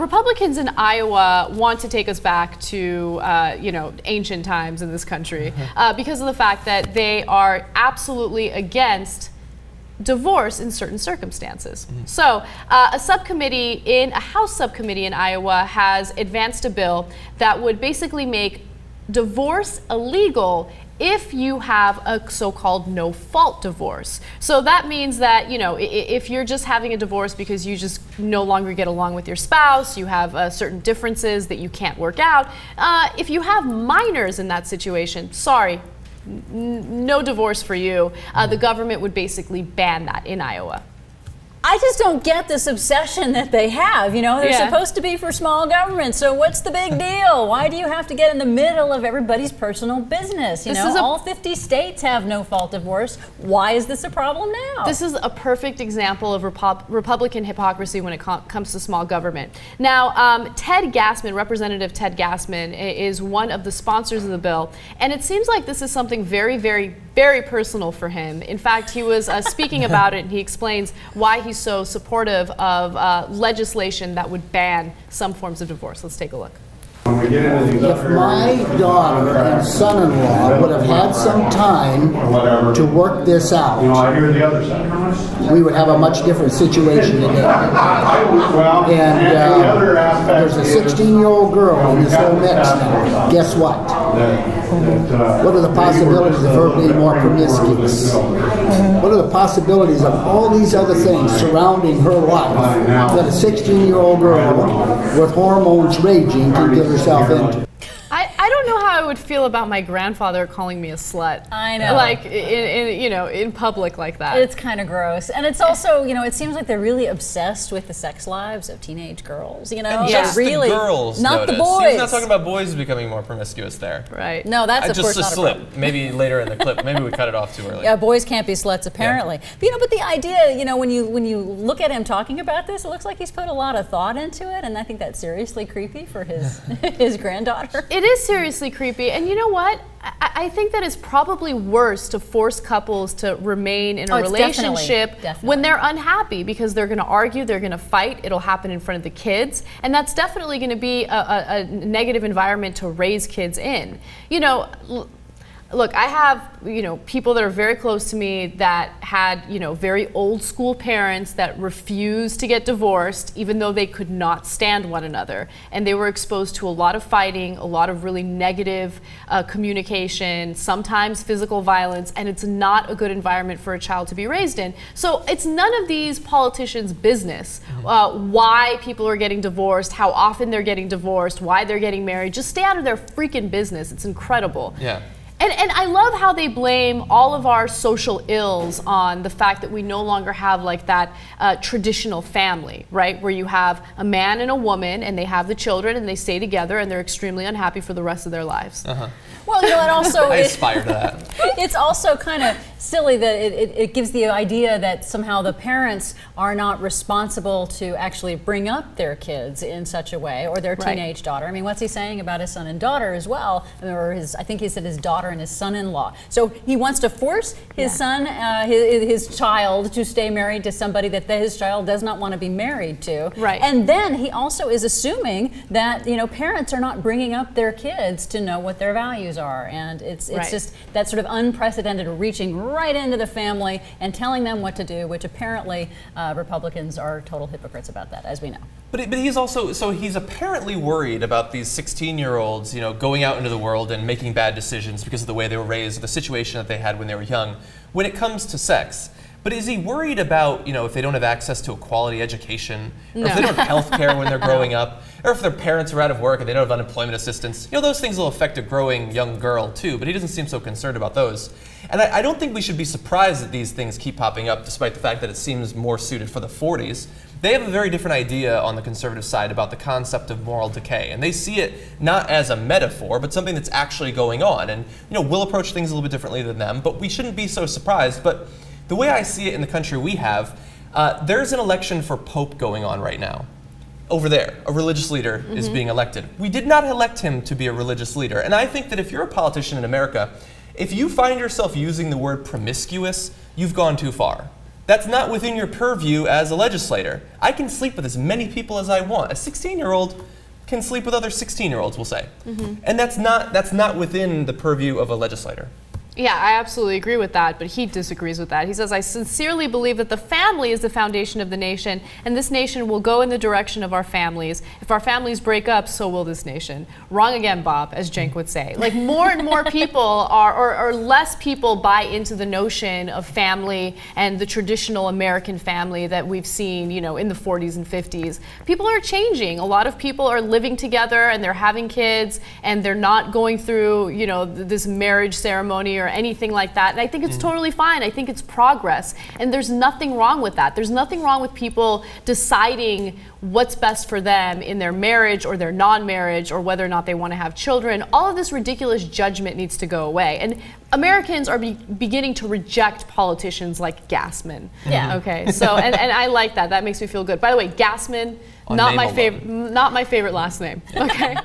Republicans in Iowa want to take us back to, ancient times in this country because of the fact that they are absolutely against divorce in certain circumstances. So a House subcommittee in Iowa has advanced a bill that would basically make divorce illegal if you have a so-called no-fault divorce. So that means that, if you're just having a divorce because you just no longer get along with your spouse, you have certain differences that you can't work out, if you have minors in that situation, sorry, no divorce for you. The government would basically ban that in Iowa. I just don't get this obsession that they have. They're supposed to be for small government, so what's the big deal? Why do you have to get in the middle of everybody's personal business? All 50 states have no-fault divorce. Why is this a problem now? This is a perfect example of Republican hypocrisy when it comes to small government. Now, Ted Gassman, Representative Ted Gassman, is one of the sponsors of the bill, and it seems like this is something very, very, very personal for him. In fact, he was speaking about it, and he explains why he's so supportive of legislation that would ban some forms of divorce. Let's take a look. If my daughter and son-in-law would have had some time to work this out, we would have a much different situation today. And there's a 16-year-old girl in this whole mix now. Guess what? What are the possibilities of her being more promiscuous? What are the possibilities of all these other things surrounding her life that a 16-year-old girl with hormones raging can get herself into? I don't know how I would feel about my grandfather calling me a slut. I know. Like, in public like that. It's kind of gross. And it's also, it seems like they're really obsessed with the sex lives of teenage girls, And just really, the girls, not notice. the boys. He's not talking about boys becoming more promiscuous there. Right. No, that's of course just not a slip. problem. Maybe later in the clip. Maybe we cut it off too early. Yeah, boys can't be sluts apparently. Yeah. But the idea, when you look at him talking about this, it looks like he's put a lot of thought into it, and I think that's seriously creepy for his his granddaughter. It is seriously creepy, and you know what? I think that it's probably worse to force couples to remain in a relationship when they're unhappy, because they're going to argue, they're going to fight, it'll happen in front of the kids, and that's definitely going to be a negative environment to raise kids in. Look, I have, people that are very close to me that had, very old school parents that refused to get divorced even though they could not stand one another. And they were exposed to a lot of fighting, a lot of really negative communication, sometimes physical violence, and it's not a good environment for a child to be raised in. So it's none of these politicians' business why people are getting divorced, how often they're getting divorced, why they're getting married. Just stay out of their freaking business. It's incredible. Yeah. And I love how they blame all of our social ills on the fact that we no longer have like that traditional family, right? Where you have a man and a woman and they have the children and they stay together and they're extremely unhappy for the rest of their lives. Well, it also I aspire to that. It's also kind of silly that it gives the idea that somehow the parents are not responsible to actually bring up their kids in such a way, or their teenage daughter. I mean, what's he saying about his son and daughter as well? Or I think he said his daughter and his son-in-law. So he wants to force his son, his child, to stay married to somebody that his child does not want to be married to. Right. And then he also is assuming that parents are not bringing up their kids to know what their values are, and it's just that sort of unprecedented reaching right into the family and telling them what to do, which apparently Republicans are total hypocrites about that, as we know. But he's also, so he's apparently worried about these 16-year-olds, going out into the world and making bad decisions because of the way they were raised, the situation that they had when they were young, when it comes to sex. But is he worried about, if they don't have access to a quality education, or if they don't have health care when they're growing up, or if their parents are out of work and they don't have unemployment assistance? Those things will affect a growing young girl too, but he doesn't seem so concerned about those. And I don't think we should be surprised that these things keep popping up, despite the fact that it seems more suited for the 40s. They have a very different idea on the conservative side about the concept of moral decay, and they see it not as a metaphor, but something that's actually going on. And we'll approach things a little bit differently than them, but we shouldn't be so surprised. But the way I see it in the country we have, there's an election for Pope going on right now. Over there, a religious leader is being elected. We did not elect him to be a religious leader, and I think that if you're a politician in America, if you find yourself using the word promiscuous, you've gone too far. That's not within your purview as a legislator. I can sleep with as many people as I want. A 16-year-old can sleep with other 16-year-olds, we'll say. And that's not within the purview of a legislator. Yeah, I absolutely agree with that, but he disagrees with that. He says, I sincerely believe that the family is the foundation of the nation, and this nation will go in the direction of our families. If our families break up, so will this nation. Wrong again, Bob, as Cenk would say. Like, more and more people or less people buy into the notion of family and the traditional American family that we've seen, you know, in the 40s and 50s. People are changing. A lot of people are living together and they're having kids and they're not going through, you know, this marriage ceremony or anything like that. And I think it's totally fine. I think it's progress. And there's nothing wrong with that. There's nothing wrong with people deciding what's best for them in their marriage or their non-marriage or whether or not they want to have children. All of this ridiculous judgment needs to go away. And Americans are beginning to reject politicians like Gassman. Yeah. Okay. So, and I like that. That makes me feel good. By the way, Gassman, not my favorite last name. Okay.